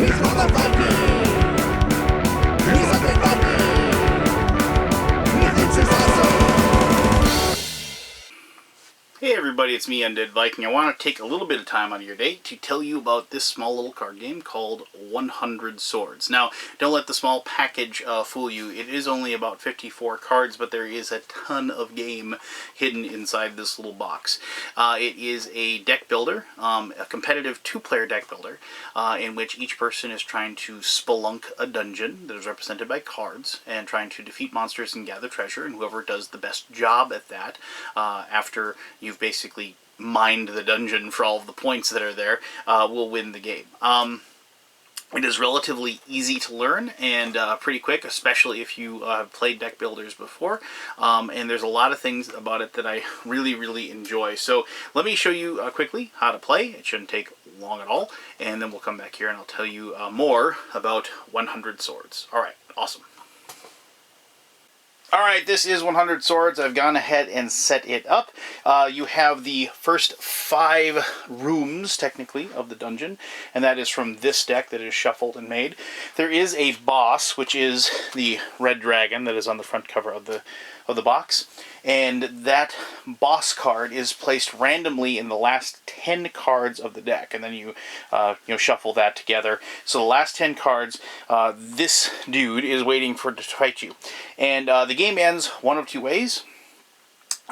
Hey everybody, it's me, Undead Viking. I want to take a little bit of time out of your day to tell you about this small little card game called 100 Swords. Now, don't let the small package fool you. It is only about 54 cards, but there is a ton of game hidden inside this little box. It is a deck builder, a competitive two-player deck builder, in which each person is trying to spelunk a dungeon that is represented by cards, and trying to defeat monsters and gather treasure, and whoever does the best job at that, after you've basically mined the dungeon for all of the points that are there, will win the game. It is relatively easy to learn and pretty quick, especially if you have played deck builders before. And there's a lot of things about it that I really enjoy. So let me show you quickly how to play. It shouldn't take long at all. And then we'll come back here and I'll tell you more about 100 Swords. Alright, awesome. Alright, this is 100 Swords. I've gone ahead and set it up. You have the first 5 rooms, technically, of the dungeon, and that is from this deck that is shuffled and made. There is a boss, which is the red dragon that is on the front cover of the box, and that boss card is placed randomly in the last 10 cards of the deck, and then you shuffle that together. So the last 10 cards, this dude is waiting to fight you, and the game ends one of two ways.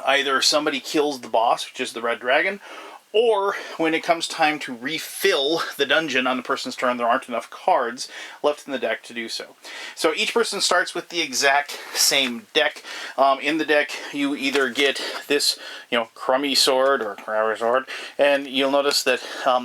Either somebody kills the boss, which is the red dragon, or when it comes time to refill the dungeon on the person's turn, there aren't enough cards left in the deck to do so. So each person starts with the exact same deck. In the deck, you either get this, crummy sword or crabby sword, and you'll notice that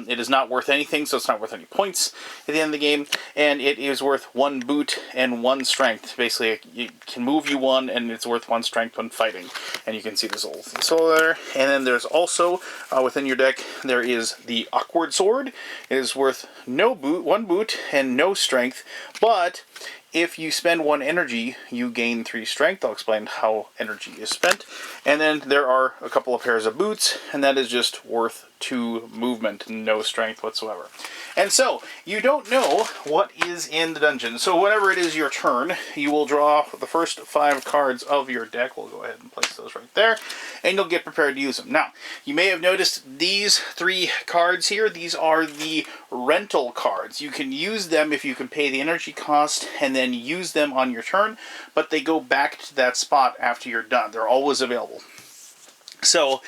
it is not worth anything, so it's not worth any points at the end of the game, and it is worth 1 boot and 1 strength. Basically, it can move you 1, and it's worth 1 strength when fighting. And you can see this little soul there. And then there's also, within your deck, there is the awkward sword. It is worth 1 boot and no strength, but if you spend 1 energy, you gain 3 strength. I'll explain how energy is spent. And then there are a couple of pairs of boots, and that is just worth 2 movement and no strength whatsoever. And so, you don't know what is in the dungeon. So whenever it is your turn, you will draw the first 5 cards of your deck. We'll go ahead and place those right there, and you'll get prepared to use them. Now, you may have noticed these 3 cards here. These are the rental cards. You can use them if you can pay the energy cost and then use them on your turn, but they go back to that spot after you're done. They're always available. So,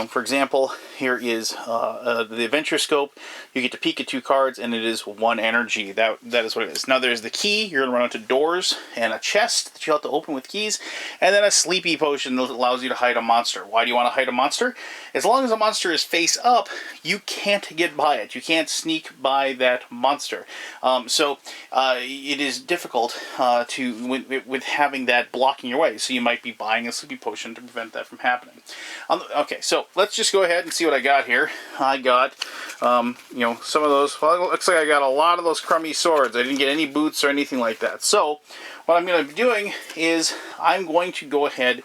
for example, here is the Adventure Scope. You get to peek at 2 cards, and it is 1 energy. That is what it is. Now, there's the key. You're going to run into doors, and a chest that you have to open with keys, and then a sleepy potion that allows you to hide a monster. Why do you want to hide a monster? As long as a monster is face up, you can't get by it. You can't sneak by that monster. So it is difficult with having that blocking your way. So you might be buying a sleepy potion to prevent that from happening. Okay, so let's just go ahead and see what I got here. I got, some of those. Well, it looks like I got a lot of those crummy swords. I didn't get any boots or anything like that. So what I'm going to be doing is I'm going to go ahead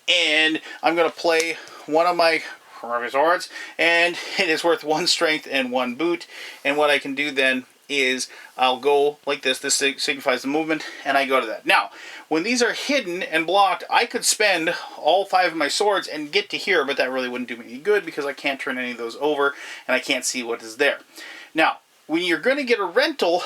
and I'm going to play one of my crummy swords, and it is worth 1 strength and 1 boot. And what I can do then is I'll go like this. This signifies the movement, and I go to that. Now, when these are hidden and blocked, I could spend all 5 of my swords and get to here, but that really wouldn't do me any good because I can't turn any of those over, and I can't see what is there. Now, when you're going to get a rental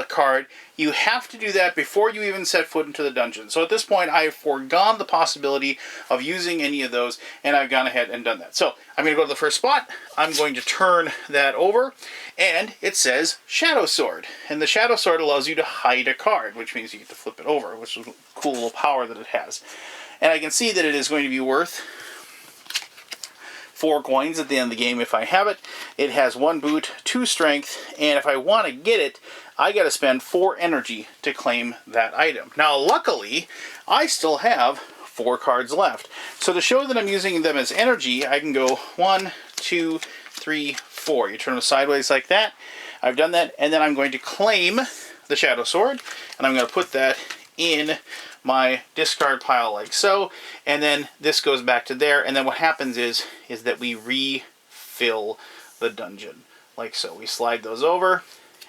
card, you have to do that before you even set foot into the dungeon. So at this point, I have foregone the possibility of using any of those, and I've gone ahead and done that. So I'm going to go to the first spot. I'm going to turn that over, and it says Shadow Sword. And the Shadow Sword allows you to hide a card, which means you get to flip it over, which is a cool little power that it has. And I can see that it is going to be worth 4 coins at the end of the game if I have it. It has 1 boot, 2 strength, and if I want to get it, I got to spend 4 energy to claim that item. Now, luckily, I still have 4 cards left. So to show that I'm using them as energy, I can go 1, 2, 3, 4. You turn them sideways like that. I've done that, and then I'm going to claim the Shadow Sword, and I'm going to put that in my discard pile like so, and then this goes back to there, and then what happens is that we refill the dungeon like so. We slide those over,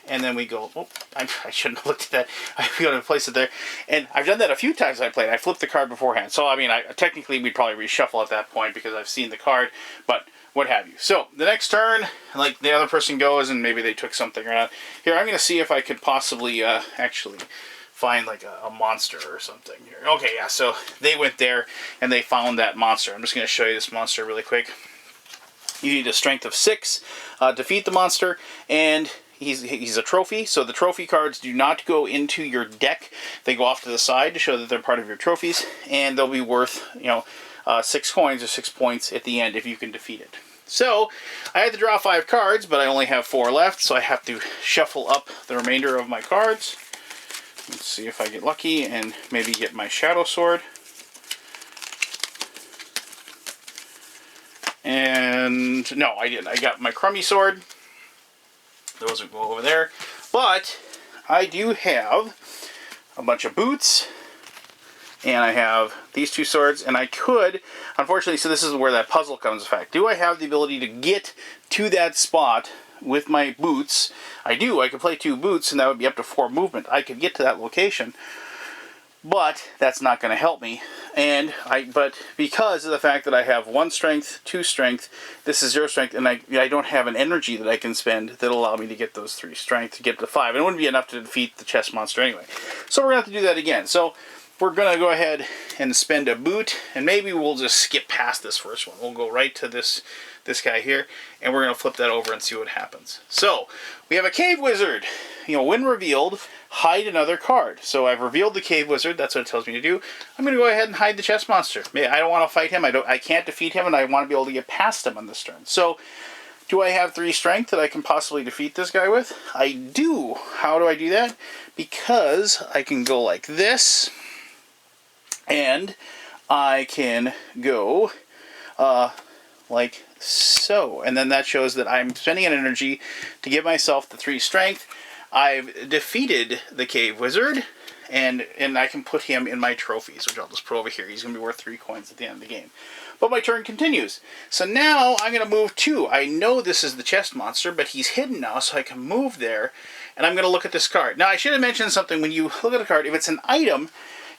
and then we go, oh, I shouldn't have looked at that. I feel to place it there. And I've done that a few times I played. I flipped the card beforehand. So, I mean, technically we'd probably reshuffle at that point because I've seen the card, but what have you. So, the next turn, like the other person goes and maybe they took something or not. Here, I'm going to see if I could possibly actually find like a monster or something here. Okay, yeah, so they went there and they found that monster. I'm just going to show you this monster really quick. You need a strength of 6, defeat the monster, and he's a trophy. So the trophy cards do not go into your deck. They go off to the side to show that they're part of your trophies, and they'll be worth, 6 coins or 6 points at the end if you can defeat it. So I had to draw 5 cards, but I only have 4 left, so I have to shuffle up the remainder of my cards. Let's see if I get lucky and maybe get my Shadow Sword. And no, I didn't. I got my Crummy Sword. Those will go over there. But I do have a bunch of boots. And I have these 2 swords. And I could, unfortunately, so this is where that puzzle comes into effect. Do I have the ability to get to that spot with my boots? I do. I could play 2 boots and that would be up to 4 movement. I could get to that location. But that's not going to help me. But because of the fact that I have 1 strength, 2 strength, this is 0 strength, and I don't have an energy that I can spend that'll allow me to get those 3 strength to get to 5. And it wouldn't be enough to defeat the chest monster anyway. So we're going to have to do that again. So we're going to go ahead and spend a boot, and maybe we'll just skip past this first one. We'll go right to this guy here, and we're going to flip that over and see what happens. So we have a Cave Wizard. When revealed, hide another card. So I've revealed the Cave Wizard. That's what it tells me to do. I'm going to go ahead and hide the chest monster. I don't want to fight him. I can't defeat him, and I want to be able to get past him on this turn. So do I have 3 strength that I can possibly defeat this guy with? I do. How do I do that? Because I can go like this, and I can go like so. And then that shows that I'm spending an energy to give myself the 3 strength. I've defeated the Cave Wizard, and I can put him in my trophies, which I'll just put over here. He's going to be worth 3 coins at the end of the game. But my turn continues. So now I'm going to move 2. I know this is the chest monster, but he's hidden now, so I can move there, and I'm going to look at this card. Now, I should have mentioned something. When you look at a card, if it's an item,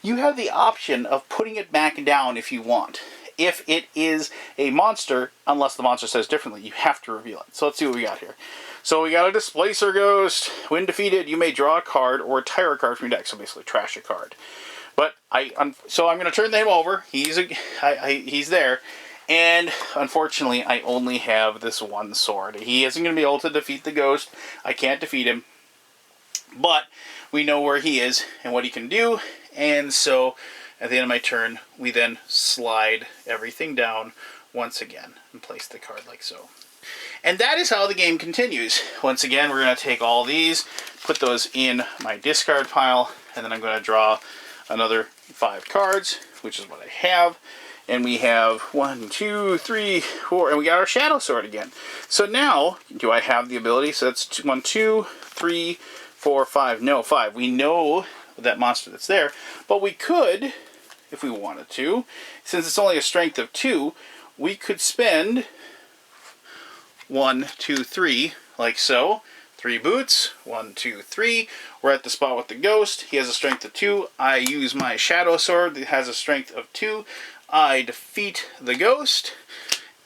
you have the option of putting it back down if you want. If it is a monster, unless the monster says differently, you have to reveal it. So let's see what we got here. So we got a Displacer Ghost. When defeated, you may draw a card or retire a card from your deck. So basically, trash a card. But so I'm going to turn him over. He's there. And unfortunately, I only have this 1 sword. He isn't going to be able to defeat the ghost. I can't defeat him. But we know where he is and what he can do. And so at the end of my turn, we then slide everything down once again and place the card like so. And that is how the game continues. Once again, we're going to take all these, put those in my discard pile, and then I'm going to draw another 5 cards, which is what I have. And we have 1, 2, 3, 4, and we got our Shadow Sword again. So now, do I have the ability? So that's 1, 2, 3, 4, 5. No, 5. We know that monster that's there, but we could, if we wanted to, since it's only a strength of 2, we could spend 1, 2, 3, like so. 3 boots, 1, 2, 3. We're at the spot with the ghost. He has a strength of 2. I use my Shadow Sword that has a strength of 2. I defeat the ghost,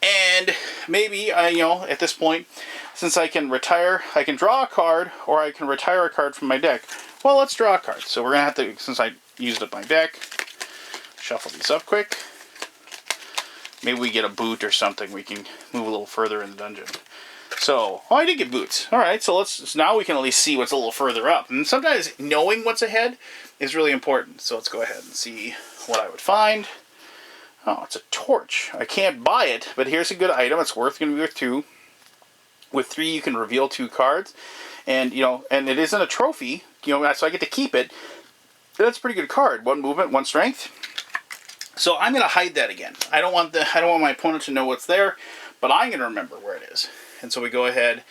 and maybe at this point, since I can retire, I can draw a card, or I can retire a card from my deck. Well, let's draw a card. So we're gonna have to, since I used up my deck, shuffle these up quick. Maybe we get a boot or something. We can move a little further in the dungeon. So, I did get boots. All right, so now we can at least see what's a little further up. And sometimes knowing what's ahead is really important. So let's go ahead and see what I would find. Oh, it's a torch. I can't buy it, but here's a good item. It's going to be worth 2. With 3, you can reveal 2 cards. And, and it isn't a trophy, so I get to keep it. That's a pretty good card. 1 movement, 1 strength. So I'm going to hide that again. I don't want my opponent to know what's there, but I'm going to remember where it is. And so we go ahead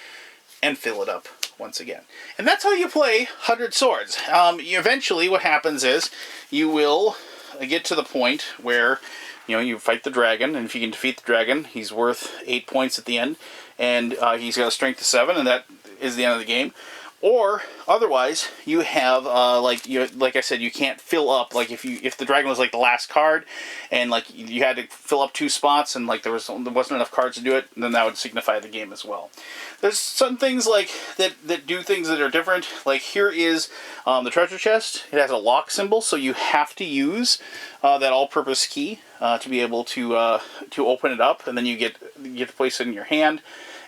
and fill it up once again. And that's how you play 100 Swords. Eventually what happens is you will get to the point where you fight the dragon, and if you can defeat the dragon, he's worth 8 points at the end, and he's got a strength of 7, and that is the end of the game. Or otherwise, you have like I said, you can't fill up. Like if the dragon was like the last card, and like you had to fill up 2 spots, and like there wasn't enough cards to do it, then that would signify the game as well. There's some things like that do things that are different. Like here is the treasure chest. It has a lock symbol, so you have to use that all-purpose key to be able to open it up, and then you get to place it in your hand.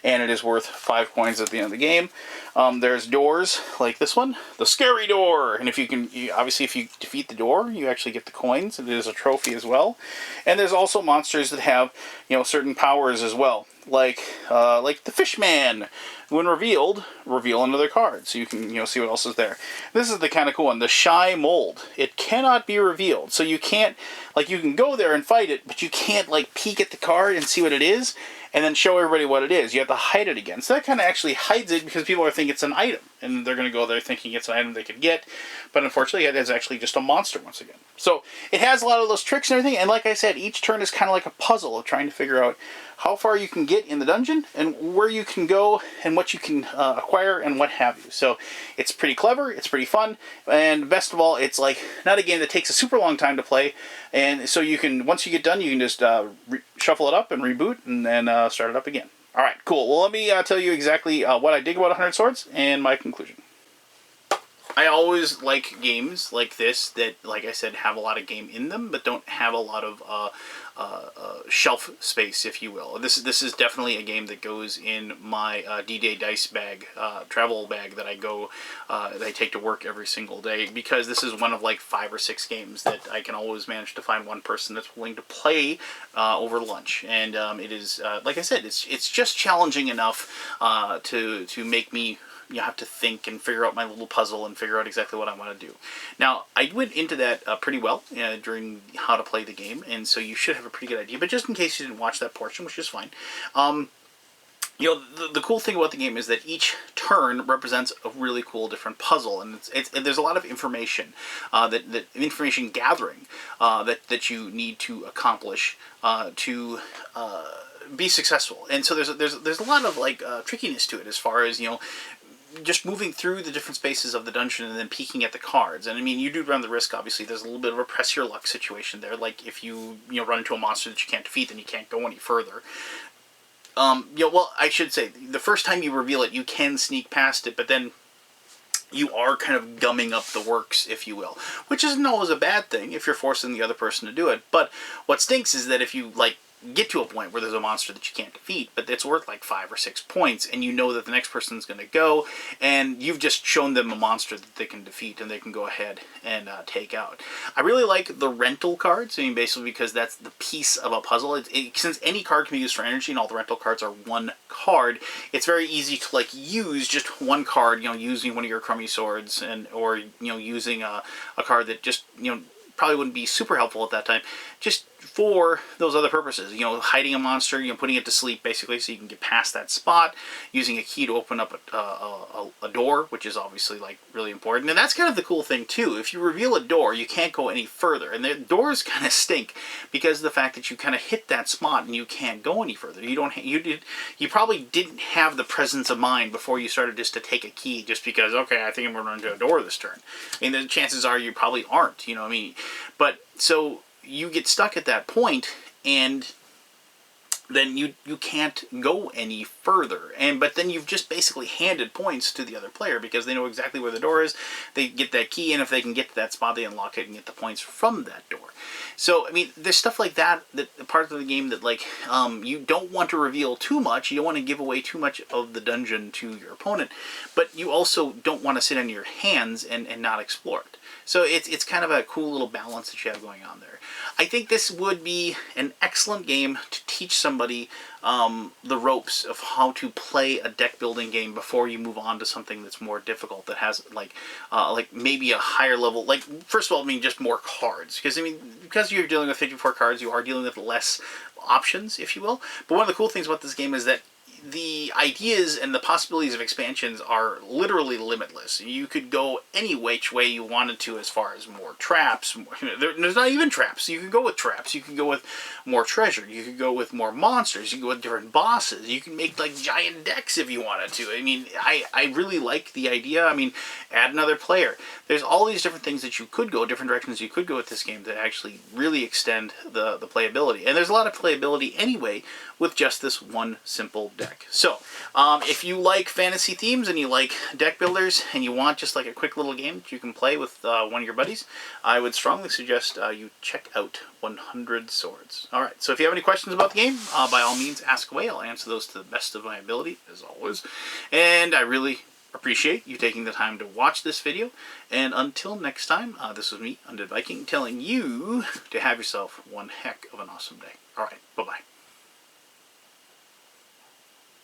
And it is worth 5 coins at the end of the game. There's doors like this one, the scary door. And if you defeat the door, you actually get the coins. It is a trophy as well. And there's also monsters that have, certain powers as well. Like the Fishman. When revealed, reveal another card, so you can see what else is there. This is the kind of cool one, the Shy Mold. It cannot be revealed, so you can't, you can go there and fight it, but you can't peek at the card and see what it is, and then show everybody what it is. You have to hide it again. So that kind of actually hides it because people are thinking it's an item, and they're going to go there thinking it's an item they could get, but unfortunately it is actually just a monster once again. So it has a lot of those tricks and everything, and like I said, each turn is kind of like a puzzle of trying to figure out how far you can get in the dungeon and where you can go and what you can acquire and what have you. So it's pretty clever, it's pretty fun, and best of all, it's not a game that takes a super long time to play, and so you can, once you get done, you can just shuffle it up and reboot and then start it up again. Alright, cool. Well, let me tell you exactly what I dig about 100 Swords and my conclusion. I always like games like this that, like I said, have a lot of game in them, but don't have a lot of shelf space, if you will. This is definitely a game that goes in my D-Day dice bag, travel bag that I take to work every single day, because this is one of 5 or 6 games that I can always manage to find one person that's willing to play over lunch. And it is, like I said, it's just challenging enough to make me have to think and figure out my little puzzle and figure out exactly what I want to do. Now, I went into that pretty well during how to play the game, and so you should have a pretty good idea. But just in case you didn't watch that portion, which is fine, the cool thing about the game is that each turn represents a really cool different puzzle, and there's a lot of information, information gathering that you need to accomplish to be successful. And so there's a lot of trickiness to it, as far as just moving through the different spaces of the dungeon and then peeking at the cards. And I mean, you do run the risk, obviously, there's a little bit of a press your luck situation there. Like if you run into a monster that you can't defeat, then you can't go any further. Well, I should say, the first time you reveal it, you can sneak past it, but then you are kind of gumming up the works, if you will, which isn't always a bad thing if you're forcing the other person to do it. But what stinks is that if you get to a point where there's a monster that you can't defeat, but it's worth 5 or 6 points, and you know that the next person's going to go, and you've just shown them a monster that they can defeat, and they can go ahead and take out. I really like the rental cards, basically because that's the piece of a puzzle. Since any card can be used for energy, and all the rental cards are one card, it's very easy to use just one card, using one of your crummy swords, or using a card that just probably wouldn't be super helpful at that time, just for those other purposes. Hiding a monster, putting it to sleep, basically, so you can get past that spot, using a key to open up a door, which is obviously really important. And that's kind of the cool thing too. If you reveal a door, you can't go any further, and the doors kind of stink because of the fact that you kind of hit that spot and you can't go any further. You probably didn't have the presence of mind before you started just to take a key, just because, okay, I think I'm going to run into a door this turn. The chances are you probably aren't. But so you get stuck at that point, and then you can't go any further. But then you've just basically handed points to the other player, because they know exactly where the door is. They get that key, and if they can get to that spot, they unlock it and get the points from that door. So, there's stuff like that part of the game that, you don't want to reveal too much. You don't want to give away too much of the dungeon to your opponent, but you also don't want to sit on your hands and not explore it. So it's kind of a cool little balance that you have going on there. I think this would be an excellent game to teach somebody the ropes of how to play a deck building game before you move on to something that's more difficult, that has maybe a higher level. First of all, just more cards, because you're dealing with 54 cards, you are dealing with less options, if you will. But one of the cool things about this game is that the ideas and the possibilities of expansions are literally limitless. You could go any which way you wanted to as far as more traps. There's not even traps. You can go with traps. You can go with more treasure. You could go with more monsters. You can go with different bosses. You can make like giant decks if you wanted to. I mean, I really like the idea. I mean, add another player. There's all these different things that you could go, different directions you could go with this game that actually really extend the playability. And there's a lot of playability anyway with just this one simple deck. So, if you like fantasy themes and you like deck builders and you want just like a quick little game that you can play with one of your buddies, I would strongly suggest you check out 100 Swords. Alright, so if you have any questions about the game, by all means ask away. I'll answer those to the best of my ability, as always. And I really appreciate you taking the time to watch this video. And until next time, this was me, Undead Viking, telling you to have yourself one heck of an awesome day. Alright, bye-bye.